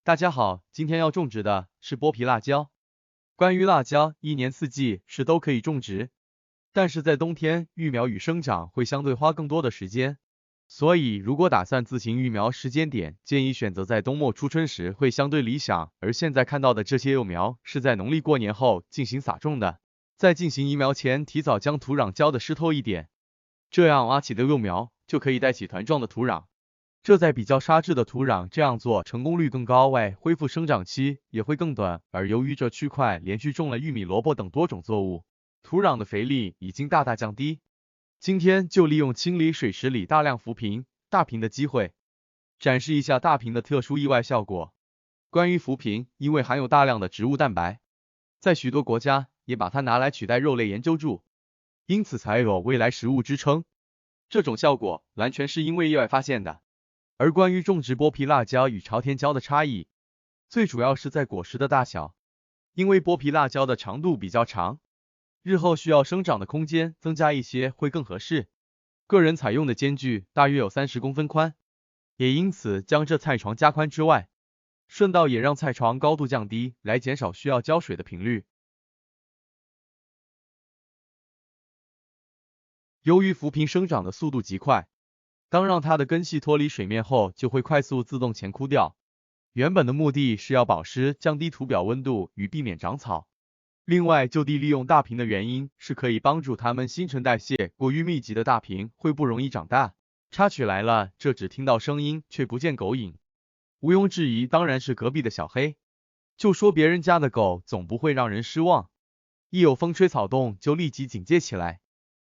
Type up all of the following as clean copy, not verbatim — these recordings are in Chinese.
大家好，今天要种植的是剥皮辣椒。关于辣椒，一年四季是都可以种植，但是在冬天育苗与生长会相对花更多的时间，所以如果打算自行育苗时间点，建议选择在冬末初春时会相对理想。而现在看到的这些幼苗是在农历过年后进行撒种的，在进行移苗前提早将土壤浇得湿透一点，这样挖起的幼苗就可以带起团状的土壤。这在比较沙质的土壤这样做成功率更高外，恢复生长期也会更短。而由于这区块连续种了玉米、萝卜等多种作物，土壤的肥力已经大大降低。今天就利用清理水池里大量浮萍、大萍的机会，展示一下大萍的特殊意外效果。关于浮萍，因为含有大量的植物蛋白，在许多国家也把它拿来取代肉类研究助，因此才有未来食物之称。这种效果完全是因为意外发现的。而关于种植剥皮辣椒与朝天椒的差异，最主要是在果实的大小，因为剥皮辣椒的长度比较长，日后需要生长的空间增加一些会更合适。个人采用的间距大约有30公分宽，也因此将这菜床加宽之外，顺道也让菜床高度降低，来减少需要浇水的频率。由于浮萍生长的速度极快，当让它的根系脱离水面后，就会快速自动前枯掉。原本的目的是要保湿、降低土表温度与避免长草。另外，就地利用大坪的原因是可以帮助它们新陈代谢，过于密集的大坪会不容易长大。插曲来了，这只听到声音却不见狗影，毋庸置疑当然是隔壁的小黑。就说别人家的狗总不会让人失望，一有风吹草动就立即警戒起来。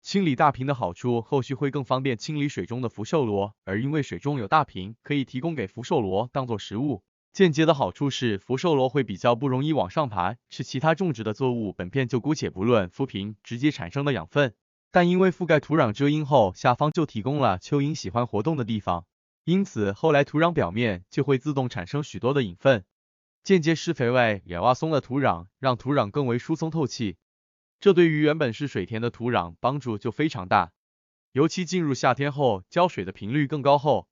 清理大坪的好处，后续会更方便清理水中的福寿螺，而因为水中有大坪，可以提供给福寿螺当做食物。间接的好处是福寿螺会比较不容易往上爬，吃其他种植的作物。本片就姑且不论浮萍直接产生的养分，但因为覆盖土壤遮阴后，下方就提供了蚯蚓喜欢活动的地方，因此后来土壤表面就会自动产生许多的养分，间接施肥外也挖松了土壤，让土壤更为疏松透气。这对于原本是水田的土壤帮助就非常大，尤其进入夏天后，浇水的频率更高后，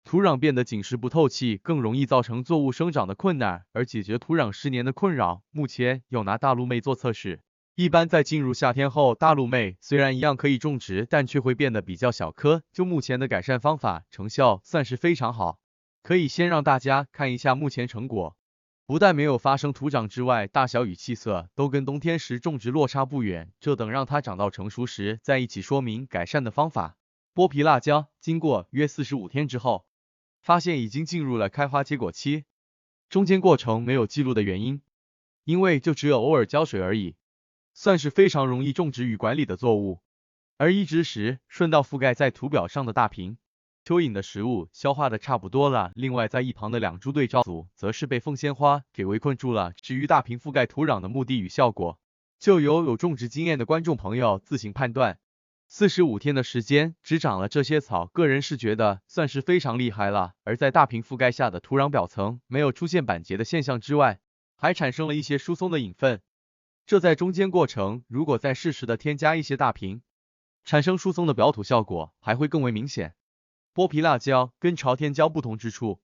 土壤变得紧实不透气，更容易造成作物生长的困难。而解决土壤湿黏的困扰，目前有拿大陆妹做测试。一般在进入夏天后，大陆妹虽然一样可以种植，但却会变得比较小颗。就目前的改善方法，成效算是非常好。可以先让大家看一下目前成果。不但没有发生土长之外，大小与气色都跟冬天时种植落差不远，这等让它长到成熟时再一起说明改善的方法。剥皮辣椒经过约45天之后，发现已经进入了开花结果期，中间过程没有记录的原因，因为就只有偶尔浇水而已，算是非常容易种植与管理的作物。而移植时顺道覆盖在土表上的大坪，蚯蚓的食物消化的差不多了，另外在一旁的2株对照组则是被凤仙花给围困住了。至于大坪覆盖土壤的目的与效果，就由有种植经验的观众朋友自行判断。45天的时间只长了这些草，个人是觉得算是非常厉害了。而在大坪覆盖下的土壤表层没有出现板结的现象之外，还产生了一些疏松的养分。这在中间过程如果再适时的添加一些大坪，产生疏松的表土效果还会更为明显。剥皮辣椒跟朝天椒不同之处，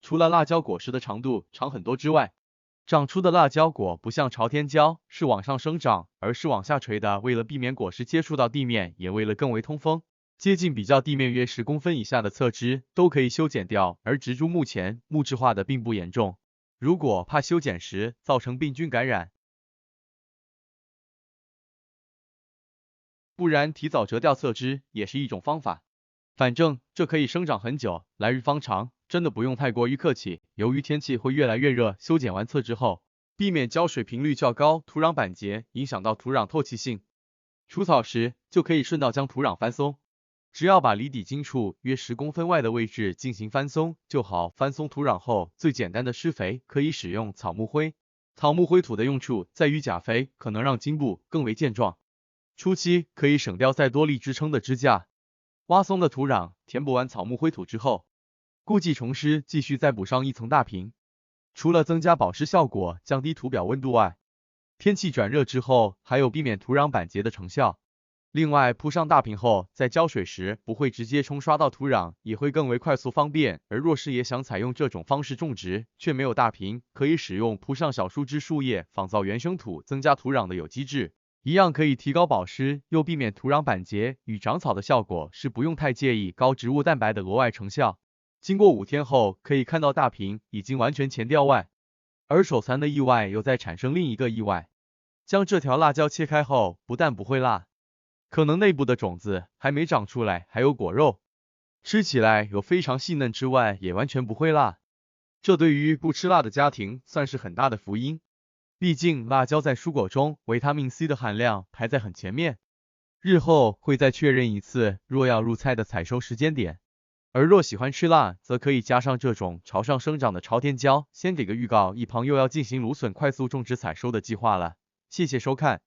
除了辣椒果实的长度长很多之外，长出的辣椒果不像朝天椒是往上生长，而是往下垂的。为了避免果实接触到地面，也为了更为通风，接近比较地面约10公分以下的侧枝都可以修剪掉。而植株目前木质化的并不严重，如果怕修剪时造成病菌感染，不然提早折掉侧枝也是一种方法。反正这可以生长很久，来日方长，真的不用太过于客气。由于天气会越来越热，修剪完侧枝后，避免浇水频率较高，土壤板结，影响到土壤透气性。除草时就可以顺道将土壤翻松，只要把离底茎处约10公分外的位置进行翻松就好。翻松土壤后，最简单的施肥可以使用草木灰。草木灰土的用处在于钾肥可能让茎部更为健壮，初期可以省掉再多力支撑的支架。挖松的土壤填补完草木灰土之后，故技重施，继续再补上一层大坪。除了增加保湿效果，降低土表温度外，天气转热之后还有避免土壤板结的成效。另外，铺上大坪后，在浇水时不会直接冲刷到土壤，也会更为快速方便。而若是也想采用这种方式种植，却没有大坪，可以使用铺上小树枝树叶，仿造原生土，增加土壤的有机质，一样可以提高保湿，又避免土壤板结与长草的效果，是不用太介意高植物蛋白的额外成效。经过5天后，可以看到大坪已经完全前掉外，而手残的意外又再产生另一个意外。将这条辣椒切开后，不但不会辣，可能内部的种子还没长出来，还有果肉，吃起来有非常细嫩之外，也完全不会辣。这对于不吃辣的家庭算是很大的福音。毕竟辣椒在蔬果中维他命 C 的含量排在很前面。日后会再确认一次若要入菜的采收时间点。而若喜欢吃辣，则可以加上这种朝上生长的朝天椒。先给个预告，一旁又要进行芦笋快速种植采收的计划了。谢谢收看。